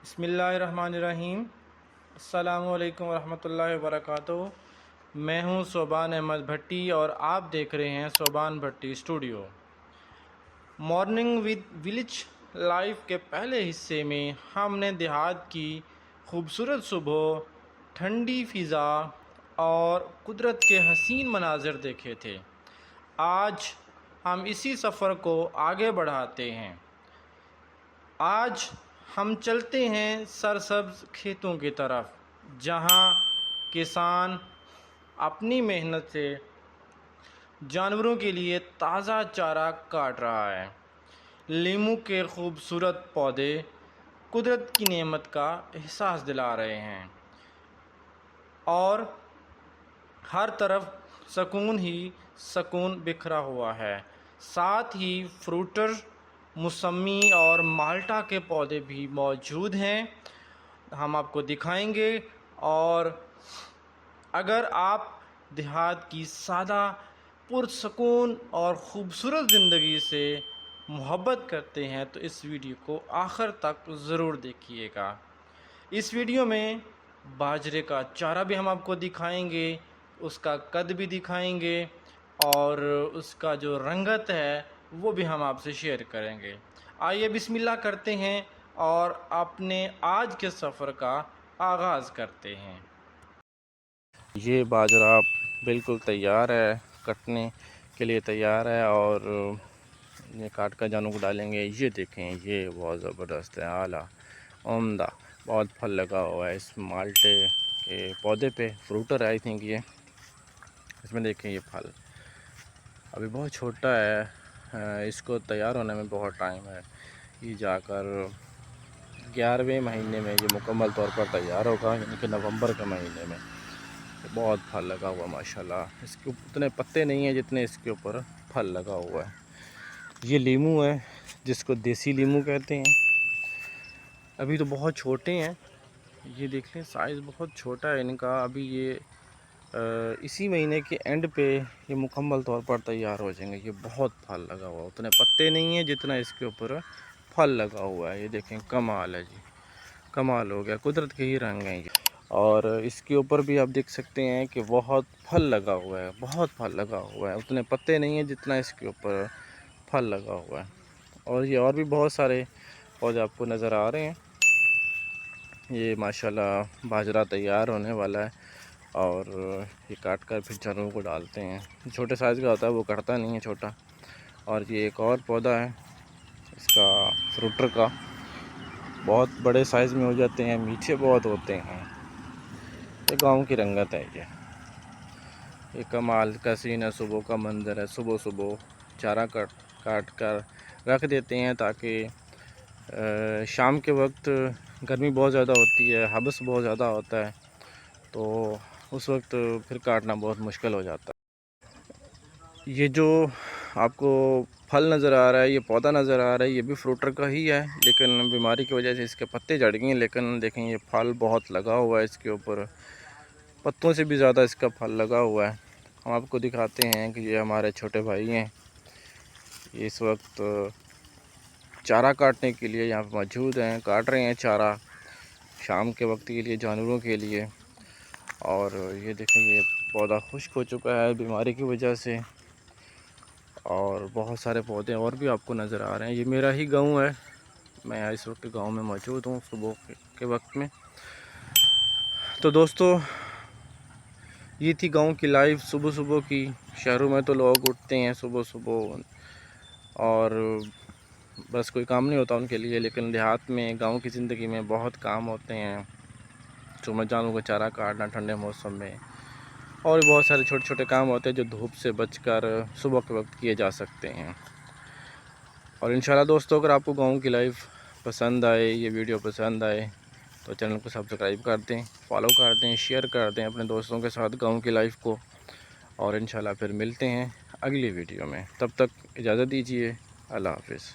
बिस्मिल्लाहिर्रहमानिर्रहीम। अस्सलामुअलैकुम वरहमतुल्लाहि वबरकातुहू। मैं हूं सोबान अहमद भट्टी और आप देख रहे हैं Soban Bhatti studio. Morning with village life के पहले हिस्से में हमने देहात की खूबसूरत सुबह, ठंडी फ़िज़ा और कुदरत के हसीन मनाज़र देखे थे। आज हम इसी सफ़र को आगे बढ़ाते हैं। आज हम चलते हैं सरसब्ज़ खेतों की तरफ, जहां किसान अपनी मेहनत से जानवरों के लिए ताज़ा चारा काट रहा है। लीमू के खूबसूरत पौधे कुदरत की नेमत का एहसास दिला रहे हैं और हर तरफ सुकून ही सुकून बिखरा हुआ है। साथ ही फ्रूटर, मौसमी और माल्टा के पौधे भी मौजूद हैं, हम आपको दिखाएंगे। और अगर आप देहात की सादा, पुरसुकून और ख़ूबसूरत ज़िंदगी से मोहब्बत करते हैं तो इस वीडियो को आखिर तक ज़रूर देखिएगा। इस वीडियो में बाजरे का चारा भी हम आपको दिखाएंगे, उसका कद भी दिखाएंगे और उसका जो रंगत है वो भी हम आपसे शेयर करेंगे। आइए बिस्मिल्लाह करते हैं और अपने आज के सफ़र का आगाज़ करते हैं। ये बाजरा बिल्कुल तैयार है, कटने के लिए तैयार है और ये काट कर जानों को डालेंगे। ये देखें, ये बहुत ज़बरदस्त है, आला उम्दा। बहुत फल लगा हुआ है इस माल्टे के पौधे पे, फ्रूटर आई थिंक ये। इसमें देखें ये फल अभी बहुत छोटा है, इसको तैयार होने में बहुत टाइम है। ये जाकर 11वें महीने में ये मुकम्मल तौर पर तैयार होगा, यानी कि नवंबर के महीने में। बहुत फल लगा हुआ माशाल्लाह। इसके उतने पत्ते नहीं हैं जितने इसके ऊपर फल लगा हुआ है। ये लीमू है जिसको देसी लीमू कहते हैं। अभी तो बहुत छोटे हैं, ये देख लें साइज़ बहुत छोटा है इनका। अभी ये इसी महीने के एंड पे ये मुकम्मल तौर पर तैयार हो जाएंगे। ये बहुत फल लगा हुआ है, उतने पत्ते नहीं हैं जितना इसके ऊपर फल लगा हुआ है। ये देखें, कमाल है जी, कमाल हो गया, कुदरत के ही रंग हैं ये। और इसके ऊपर भी आप देख सकते हैं कि बहुत फल लगा हुआ है, बहुत फल लगा हुआ है। उतने पत्ते नहीं हैं जितना इसके ऊपर फल लगा हुआ है। और ये और भी बहुत सारे पौधे आपको नज़र आ रहे हैं। ये माशाल्लाह बाजरा तैयार होने वाला है और ये काट कर फिर जानवरों को डालते हैं। छोटे साइज़ का होता है, वो कटता नहीं है छोटा। और ये एक और पौधा है इसका, फ्रूटर का, बहुत बड़े साइज़ में हो जाते हैं, मीठे बहुत होते हैं। ये गांव की रंगत है। ये कमाल का सीन है, सुबह का मंज़र है। सुबह सुबह चारा काट कर रख देते हैं ताकि शाम के वक्त गर्मी बहुत ज़्यादा होती है, हब्स बहुत ज़्यादा होता है, तो उस वक्त फिर काटना बहुत मुश्किल हो जाता है। ये जो आपको फल नज़र आ रहा है, ये पौधा नज़र आ रहा है, ये भी फ्रूटर का ही है, लेकिन बीमारी की वजह से इसके पत्ते झड़ गए हैं। लेकिन देखें, ये फल बहुत लगा हुआ है इसके ऊपर, पत्तों से भी ज़्यादा इसका फल लगा हुआ है। हम आपको दिखाते हैं कि ये हमारे छोटे भाई हैं, ये इस वक्त चारा काटने के लिए यहाँ पर मौजूद हैं, काट रहे हैं चारा शाम के वक्त के लिए जानवरों के लिए। और ये देखें, ये पौधा खुश्क हो चुका है बीमारी की वजह से। और बहुत सारे पौधे और भी आपको नज़र आ रहे हैं। ये मेरा ही गांव है, मैं इस वक्त गांव में मौजूद हूँ सुबह के वक्त में। तो दोस्तों, ये थी गांव की लाइफ सुबह सुबह की। शहरों में तो लोग उठते हैं सुबह सुबह और बस कोई काम नहीं होता उनके लिए, लेकिन देहात में, गांव की ज़िंदगी में बहुत काम होते हैं। सुबह जानवरों को चारा काटना ठंडे मौसम में, और बहुत सारे छोटे छोटे काम होते हैं जो धूप से बचकर सुबह के वक्त किए जा सकते हैं। और इंशाल्लाह दोस्तों, अगर आपको गांव की लाइफ पसंद आए, ये वीडियो पसंद आए, तो चैनल को सब्सक्राइब कर दें, फॉलो कर दें, शेयर कर दें अपने दोस्तों के साथ गांव की लाइफ को। और इंशाल्लाह फिर मिलते हैं अगली वीडियो में, तब तक इजाज़त दीजिए। अल्लाह हाफ़िज़।